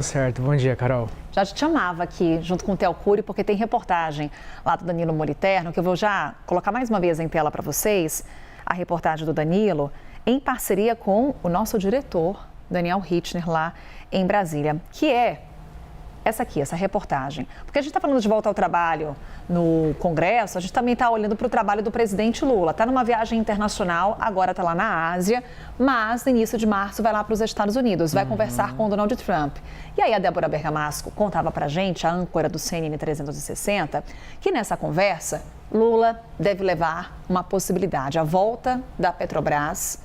Certo, bom dia, Carol. Já te chamava aqui, junto com o Theo Cury, porque tem reportagem lá do Danilo Moliterno, que eu vou já colocar mais uma vez em tela para vocês, a reportagem do Danilo, em parceria com o nosso diretor, Daniel Hittner, lá em Brasília, que é essa aqui, essa reportagem. Porque a gente está falando de volta ao trabalho no Congresso, a gente também está olhando para o trabalho do presidente Lula. Está numa viagem internacional, agora está lá na Ásia, mas no início de março vai lá para os Estados Unidos, vai conversar com o Donald Trump. E aí a Débora Bergamasco contava para a gente, a âncora do CNN 360, que nessa conversa, Lula deve levar uma possibilidade, a volta da Petrobras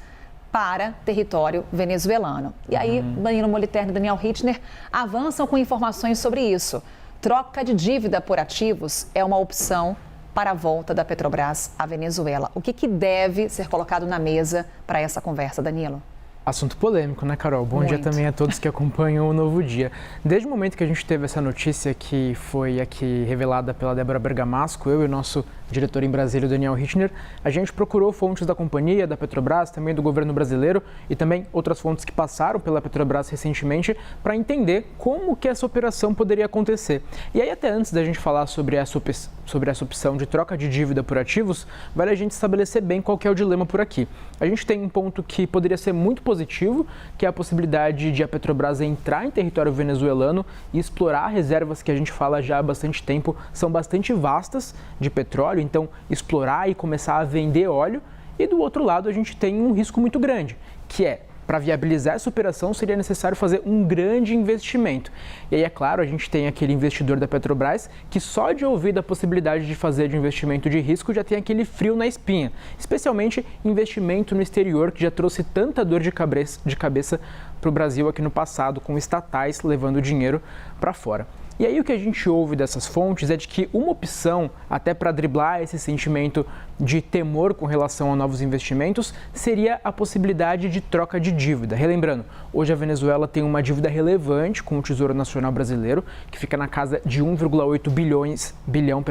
para território venezuelano. E aí, Danilo Moliterno e Daniel Hittner avançam com informações sobre isso. Troca de dívida por ativos é uma opção para a volta da Petrobras à Venezuela. O que deve ser colocado na mesa para essa conversa, Danilo? Assunto polêmico, né, Carol? Bom dia Muito. também a todos que acompanham o Novo Dia. Desde o momento que a gente teve essa notícia que foi aqui revelada pela Débora Bergamasco, eu e o nosso diretor em Brasília, o Daniel Hittner, a gente procurou fontes da companhia, da Petrobras, também do governo brasileiro e também outras fontes que passaram pela Petrobras recentemente para entender como que essa operação poderia acontecer. E aí, até antes da gente falar sobre essa opção de troca de dívida por ativos, vale a gente estabelecer bem qual que é o dilema por aqui. A gente tem um ponto que poderia ser muito positivo, que é a possibilidade de a Petrobras entrar em território venezuelano e explorar reservas que a gente fala já há bastante tempo, são bastante vastas de petróleo, então explorar e começar a vender óleo. E do outro lado a gente tem um risco muito grande, que é, para viabilizar essa operação, seria necessário fazer um grande investimento. E aí, é claro, a gente tem aquele investidor da Petrobras que só de ouvir da possibilidade de fazer de investimento de risco já tem aquele frio na espinha. Especialmente investimento no exterior, que já trouxe tanta dor de cabeça para o Brasil aqui no passado, com estatais levando dinheiro para fora. E aí o que a gente ouve dessas fontes é de que uma opção, até para driblar esse sentimento de temor com relação a novos investimentos, seria a possibilidade de troca de dívida. Relembrando, hoje a Venezuela tem uma dívida relevante com o Tesouro Nacional Brasileiro, que fica na casa de 1,8 bilhão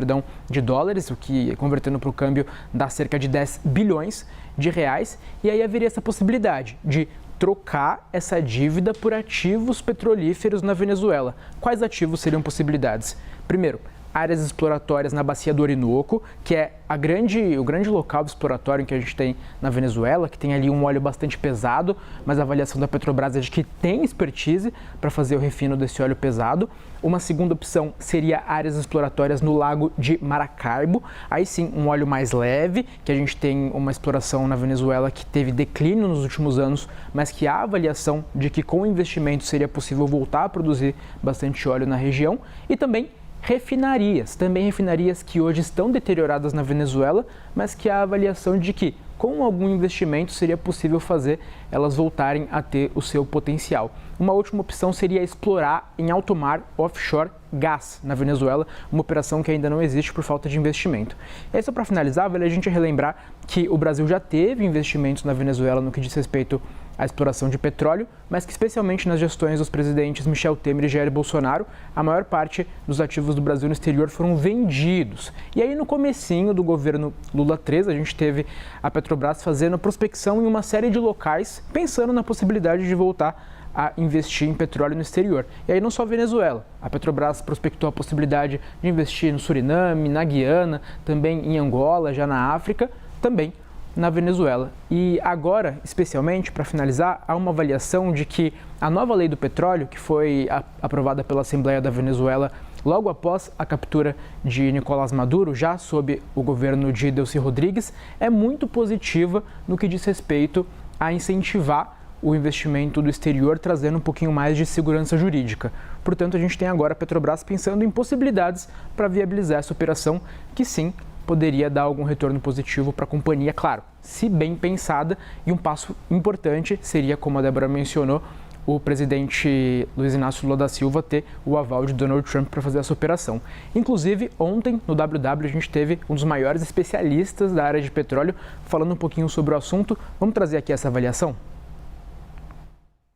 de dólares, o que, convertendo para o câmbio, dá cerca de 10 bilhões de reais. E aí haveria essa possibilidade de trocar essa dívida por ativos petrolíferos na Venezuela. Quais ativos seriam possibilidades? Primeiro, áreas exploratórias na Bacia do Orinoco, que é o grande local exploratório que a gente tem na Venezuela, que tem ali um óleo bastante pesado, mas a avaliação da Petrobras é de que tem expertise para fazer o refino desse óleo pesado. Uma segunda opção seria áreas exploratórias no Lago de Maracaibo, aí sim um óleo mais leve, que a gente tem uma exploração na Venezuela que teve declínio nos últimos anos, mas que há avaliação de que com investimento seria possível voltar a produzir bastante óleo na região. E também refinarias que hoje estão deterioradas na Venezuela, mas que há avaliação de que com algum investimento seria possível fazer elas voltarem a ter o seu potencial. Uma última opção seria explorar em alto mar offshore gás na Venezuela, uma operação que ainda não existe por falta de investimento. E aí, só para finalizar, vale a gente relembrar que o Brasil já teve investimentos na Venezuela no que diz respeito à exploração de petróleo, mas que especialmente nas gestões dos presidentes Michel Temer e Jair Bolsonaro, a maior parte dos ativos do Brasil no exterior foram vendidos. E aí no comecinho do governo Lula 3, a gente teve a Petrobras fazendo prospecção em uma série de locais, pensando na possibilidade de voltar a investir em petróleo no exterior. E aí não só a Venezuela, a Petrobras prospectou a possibilidade de investir no Suriname, na Guiana, também em Angola, já na África, também na Venezuela. E agora, especialmente, para finalizar, há uma avaliação de que a nova lei do petróleo, que foi aprovada pela Assembleia da Venezuela logo após a captura de Nicolás Maduro, já sob o governo de Delcy Rodrigues, é muito positiva no que diz respeito a incentivar o investimento do exterior, trazendo um pouquinho mais de segurança jurídica. Portanto, a gente tem agora a Petrobras pensando em possibilidades para viabilizar essa operação, que sim, poderia dar algum retorno positivo para a companhia, claro, se bem pensada. E um passo importante seria, como a Débora mencionou, o presidente Luiz Inácio Lula da Silva ter o aval de Donald Trump para fazer essa operação. Inclusive, ontem, no WW, a gente teve um dos maiores especialistas da área de petróleo falando um pouquinho sobre o assunto. Vamos trazer aqui essa avaliação?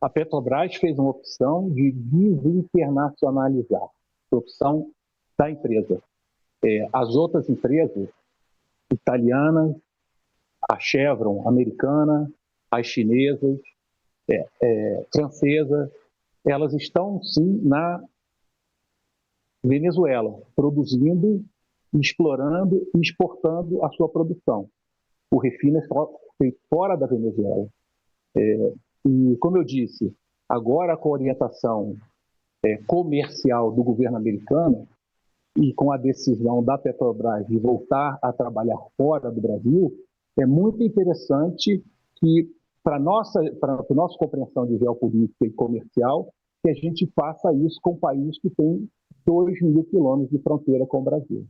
A Petrobras fez uma opção de desinternacionalizar, a opção da empresa. As outras empresas italianas, a Chevron americana, as chinesas, francesas, elas estão sim na Venezuela, produzindo, explorando e exportando a sua produção. O refino é feito fora da Venezuela. E, como eu disse, agora com a orientação comercial do governo americano e com a decisão da Petrobras de voltar a trabalhar fora do Brasil, é muito interessante que, para a nossa compreensão de geopolítica e comercial, que a gente faça isso com um país que tem 2.000 quilômetros de fronteira com o Brasil.